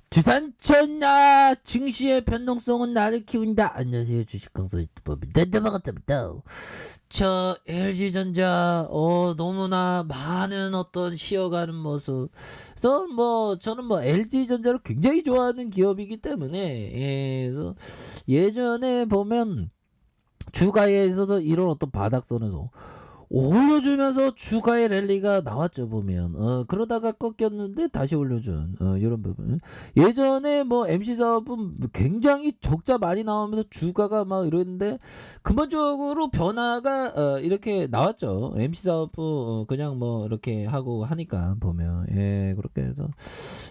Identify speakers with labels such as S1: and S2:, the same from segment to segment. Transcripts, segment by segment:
S1: 주산천나 증시의 변동성은 나를 키운다. 안녕하세요, 주식강사 유튜버입니다. 반갑습니다. 저 LG전자 너무나 많은 어떤 쉬어가는 모습. 그래서 저는 LG전자를 굉장히 좋아하는 기업이기 때문에 그래서 예전에 보면 주가에 있어서 이런 어떤 바닥선에서 올려주면서 주가의 랠리가 나왔죠 보면. 그러다가 꺾였는데 다시 올려준 이런 부분. 예전에 MC 사업은 굉장히 적자 많이 나오면서 주가가 막 이랬는데 근본적으로 변화가 이렇게 나왔죠. MC 사업부 그냥 이렇게 하고 하니까 보면. 예, 그렇게 해서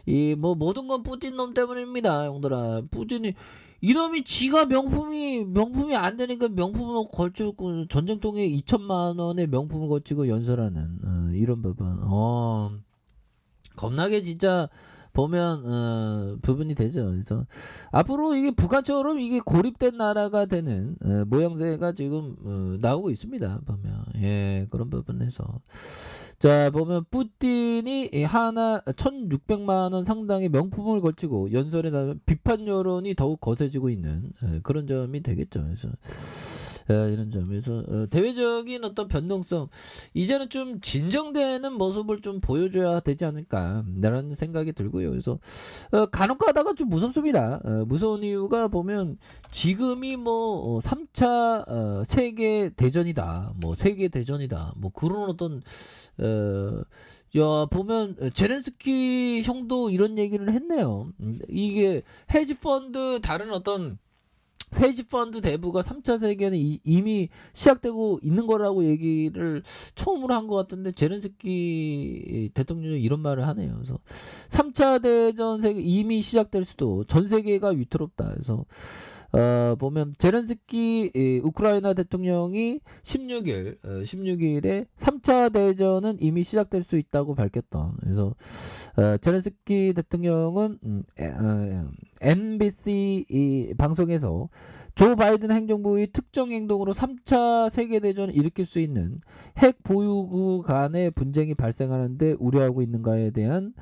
S1: 이 모든 건 뿌틴 놈 때문입니다, 형들아. 뿌틴이 이놈이 지가 명품이 안 되니까 명품을 걸치고 전쟁통에 2천만 원의 명품을 걸치고 연설하는 이런 부분. 겁나게 진짜 보면 부분이 되죠. 그래서 앞으로 이게 북한처럼 이게 고립된 나라가 되는 모양새가 지금 나오고 있습니다. 보면 예, 그런 부분에서 자 보면 푸틴이 하나 1,600만 원 상당의 명품을 걸치고 연설에 나면 비판 여론이 더욱 거세지고 있는 그런 점이 되겠죠. 그래서 이런 점에서 대외적인 어떤 변동성 이제는 좀 진정되는 모습을 좀 보여줘야 되지 않을까라는 생각이 들고요. 그래서 간혹 가다가 좀 무섭습니다. 무서운 이유가 보면 지금이 3차 세계 대전이다. 세계 대전이다. 그런 어떤 야 보면 제렌스키 형도 이런 얘기를 했네요. 이게 헤지펀드 다른 어떤 헤지펀드 대부가 3차 세계는 이미 시작되고 있는 거라고 얘기를 처음으로 한 것 같은데 제렌스키 대통령이 이런 말을 하네요. 그래서 3차 대전 세계 이미 시작될 수도 전 세계가 위태롭다. 그래서 보면 제렌스키 우크라이나 대통령이 16일에 3차 대전은 이미 시작될 수 있다고 밝혔던. 그래서 제렌스키 대통령은 NBC 방송에서 조 바이든 행정부의 특정 행동으로 3차 세계대전을 일으킬 수 있는 핵 보유국 간의 분쟁이 발생하는데 우려하고 있는가에 대한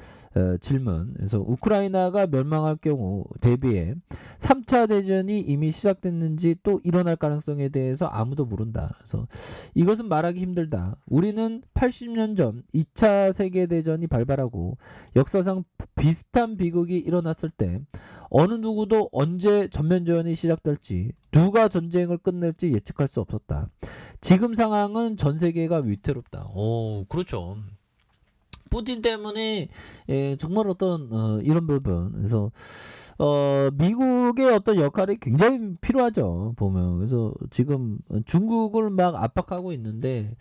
S1: 질문. 그래서 우크라이나가 멸망할 경우 대비해 3차 대전이 이미 시작됐는지 또 일어날 가능성에 대해서 아무도 모른다. 그래서 이것은 말하기 힘들다. 우리는 80년 전 2차 세계대전이 발발하고 역사상 비슷한 비극이 일어났을 때 어느 누구도 언제 전면전이 시작될지 누가 전쟁을 끝낼지 예측할 수 없었다. 지금 상황은 전 세계가 위태롭다. 오, 그렇죠. 푸틴 때문에 정말 어떤 이런 부분. 그래서 미국의 어떤 역할이 굉장히 필요하죠. 보면. 그래서 지금 중국을 막 압박하고 있는데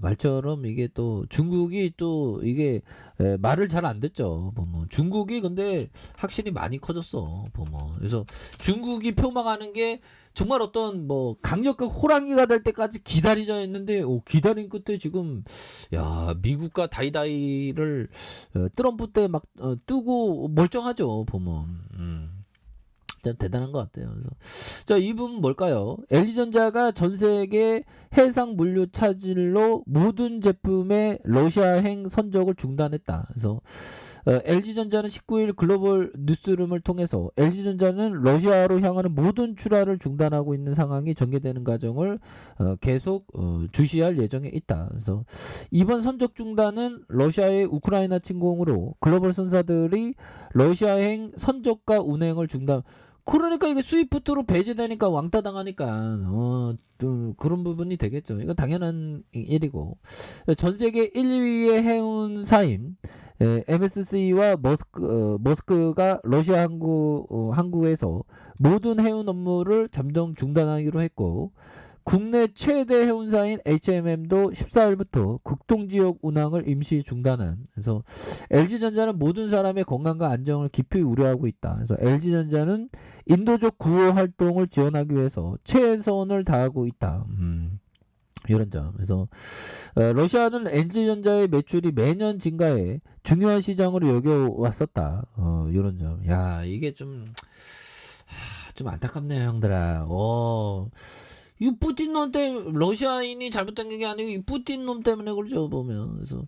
S1: 말처럼 이게 또 중국이 또 이게 말을 잘 안 듣죠. 보면 중국이 근데 확실히 많이 커졌어. 보면. 그래서 중국이 표방하는 게 정말 어떤 강력한 호랑이가 될 때까지 기다리자 했는데 기다린 끝에 지금 야 미국과 다이다이를 트럼프 때 막 뜨고 멀쩡하죠 보면. 진짜 대단한 것 같아요. 그래서 자, 이분 뭘까요? LG전자가 전 세계 해상 물류 차질로 모든 제품의 러시아행 선적을 중단했다. 그래서 LG전자는 19일 글로벌 뉴스룸을 통해서 LG전자는 러시아로 향하는 모든 출하를 중단하고 있는 상황이 전개되는 과정을 계속 주시할 예정에 있다. 그래서 이번 선적 중단은 러시아의 우크라이나 침공으로 글로벌 선사들이 러시아행 선적과 운행을 중단. 그러니까 이게 스위프트로 배제되니까 왕따 당하니까 또 그런 부분이 되겠죠. 이건 당연한 일이고 전 세계 1, 2위의 해운사인 MSC와 머스크가 러시아 항구에서 모든 해운 업무를 잠정 중단하기로 했고 국내 최대 해운사인 HMM도 14일부터 극동지역 운항을 임시 중단한. 그래서 LG전자는 모든 사람의 건강과 안정을 깊이 우려하고 있다. 그래서 LG전자는 인도적 구호 활동을 지원하기 위해서 최선을 다하고 있다. 이런 점. 그래서 러시아는 LG전자의 매출이 매년 증가해 중요한 시장으로 여겨왔었다. 이런 점. 야 이게 좀 안타깝네요 형들아. 이 푸틴 놈 때문에 러시아인이 잘못된 게 아니고 이 푸틴 놈 때문에 그러죠 보면. 그래서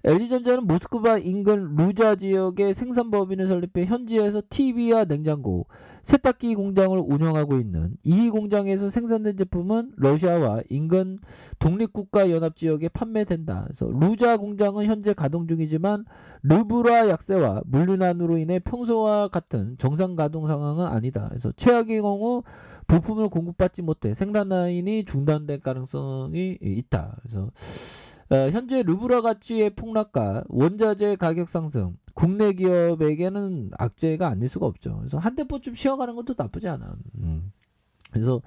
S1: LG전자는 모스크바 인근 루자 지역의 생산 법인을 설립해 현지에서 TV와 냉장고, 세탁기 공장을 운영하고 있는 이 공장에서 생산된 제품은 러시아와 인근 독립국가 연합 지역에 판매된다. 그래서 루자 공장은 현재 가동 중이지만 르브라 약세와 물류난으로 인해 평소와 같은 정상 가동 상황은 아니다. 그래서 최악의 경우 부품을 공급받지 못해 생산 라인이 중단될 가능성이 있다. 그래서 현재 르브라 가치의 폭락과 원자재 가격 상승, 국내 기업에게는 악재가 아닐 수가 없죠. 그래서 한 템포 좀 쉬어가는 것도 나쁘지 않아. 그래서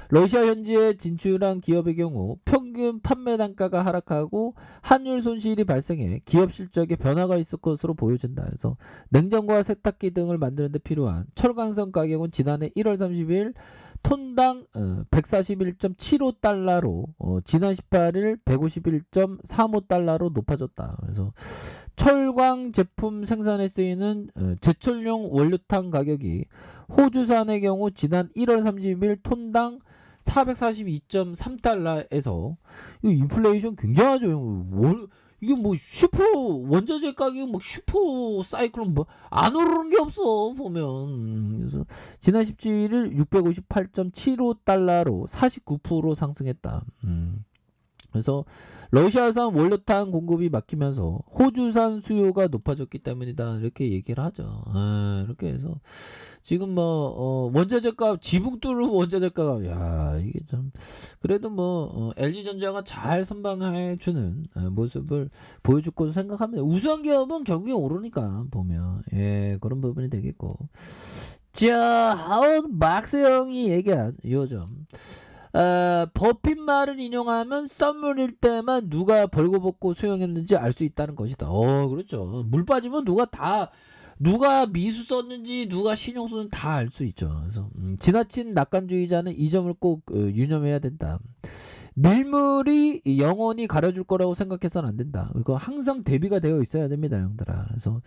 S1: 러시아 현지에 진출한 기업의 경우 평균 판매 단가가 하락하고 환율 손실이 발생해 기업 실적에 변화가 있을 것으로 보여진다. 그래서 냉장고와 세탁기 등을 만드는 데 필요한 철강성 가격은 지난해 1월 30일 톤당 141.75달러로 지난 18일 151.35달러로 높아졌다. 그래서 철광 제품 생산에 쓰이는 제철용 원료탄 가격이 호주산의 경우 지난 1월 30일 톤당 442.3달러에서 이 인플레이션 굉장하죠. 이게 뭐 슈퍼 원자재 가격 뭐 슈퍼 사이클론 뭐 안 오르는 게 없어 보면. 그래서 지난 17일 658.75달러로 49% 상승했다. 그래서 러시아산 원료탄 공급이 막히면서 호주산 수요가 높아졌기 때문이다 이렇게 얘기를 하죠. 이렇게 해서 지금 뭐 원자재값 지붕 뚫는 원자재값 야 이게 좀 그래도 뭐 LG전자가 잘 선방해 주는 모습을 보여줄 것으로 생각합니다. 우수한 기업은 결국에 오르니까 보면 그런 부분이 되겠고. 자, 막스 형이 얘기한 요점. 버핏 말을 인용하면 썸물일 때만 누가 벌거벗고 수영했는지 알 수 있다는 것이다. 그렇죠. 물 빠지면 누가 미수 썼는지 누가 신용 썼는지 다 알 수 있죠. 그래서 지나친 낙관주의자는 이 점을 꼭 유념해야 된다. 밀물이 영원히 가려줄 거라고 생각해서는 안 된다. 이거 항상 대비가 되어 있어야 됩니다, 형들아. 그래서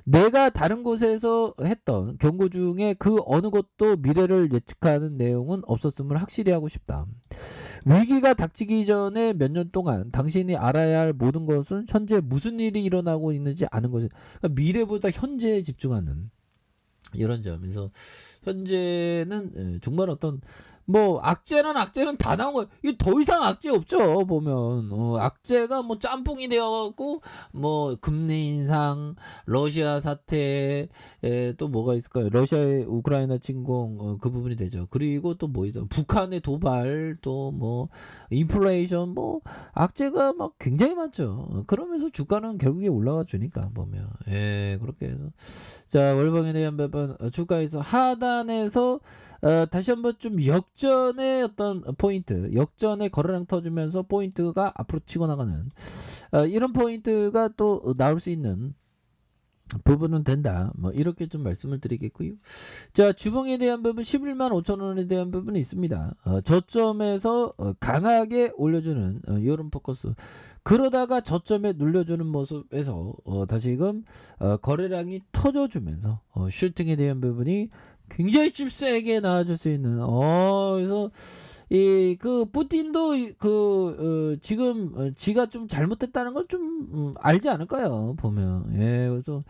S1: 내가 다른 곳에서 했던 경고 중에 그 어느 것도 미래를 예측하는 내용은 없었음을 확실히 하고 싶다. 위기가 닥치기 전에 몇 년 동안 당신이 알아야 할 모든 것은 현재 무슨 일이 일어나고 있는지 아는 것이, 그러니까 미래보다 현재에 집중하는 이런 점에서 현재는 정말 어떤 뭐 악재는 다 나온 거예요. 이거 더 이상 악재 없죠 보면. 악재가 뭐 짬뽕이 되어갖고 뭐 금리 인상, 러시아 사태, 또 뭐가 있을까요? 러시아의 우크라이나 침공 그 부분이 되죠. 그리고 또 뭐 있어? 북한의 도발, 또 뭐 인플레이션, 뭐 악재가 막 굉장히 많죠. 그러면서 주가는 결국에 올라가 주니까 보면. 그렇게 해서 자 월봉에 대한 부분 주가에서 하단에서 다시 한번 좀 역전의 어떤 포인트, 역전의 거래량 터지면서 포인트가 앞으로 치고 나가는 이런 포인트가 또 나올 수 있는 부분은 된다. 뭐 이렇게 좀 말씀을 드리겠고요. 자 주봉에 대한 부분 11만 5천 원에 대한 부분이 있습니다. 저점에서 강하게 올려주는 이런 포커스. 그러다가 저점에 눌려주는 모습에서 다시금 거래량이 터져주면서 슈팅에 대한 부분이 굉장히 좀 세게 나와줄 수 있는 그래서 그 푸틴도 지금 지가 좀 잘못됐다는 걸 좀 알지 않을까요 보면. 그래서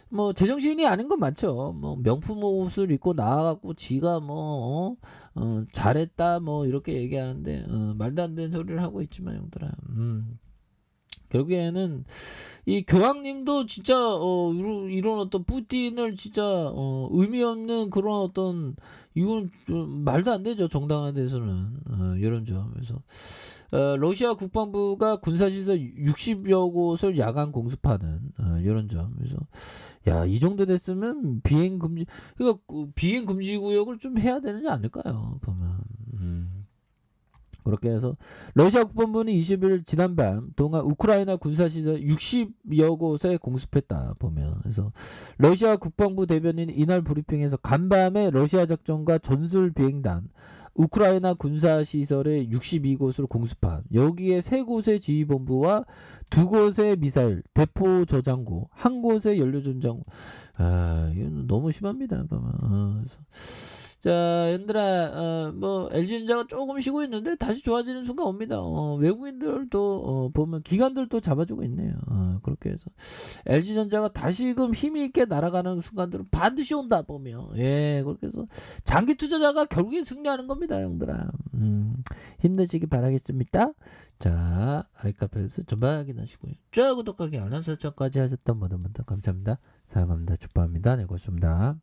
S1: 뭐 제정신이 아닌 건 맞죠. 뭐 명품 옷을 입고 나와갖고 지가 뭐 잘했다 뭐 이렇게 얘기하는데 말도 안 되는 소리를 하고 있지만 형들아. 결국에는 이 교황님도 진짜 이런 어떤 푸틴을 진짜 의미 없는 그런 어떤 이건 좀 말도 안 되죠. 정당한 데서는 이런 점에서 러시아 국방부가 군사시설 60여 곳을 야간 공습하는 이런 점. 그래서 야, 이 정도 됐으면 비행 금지, 그러니까 비행 금지 구역을 좀 해야 되지 않을까요? 보면. 그렇게 해서 러시아 국방부는 20일 지난밤 동안 우크라이나 군사시설 60여 곳에 공습했다 보면. 그래서 러시아 국방부 대변인 이날 브리핑에서 간밤에 러시아 작전과 전술 비행단 우크라이나 군사시설의 62곳을 공습한 여기에 3곳의 지휘본부와 2곳의 미사일 대포 저장고 1곳의 연료전장고. 이건 너무 심합니다. 그래서 자, 얘들아, 뭐 LG전자가 조금 쉬고 있는데 다시 좋아지는 순간 옵니다. 외국인들도 보면 기관들도 잡아주고 있네요. 그렇게 해서 LG전자가 다시금 힘이 있게 날아가는 순간들은 반드시 온다 보면, 예, 그렇게 해서 장기 투자자가 결국에 승리하는 겁니다, 형들아. 힘내시기 바라겠습니다. 자, 아랫카페에서 전방 확인하시고요. 쭉 구독하기 알람 설정까지 하셨던 모든 분들 감사합니다. 사랑합니다. 축복합니다. 네, 고맙습니다.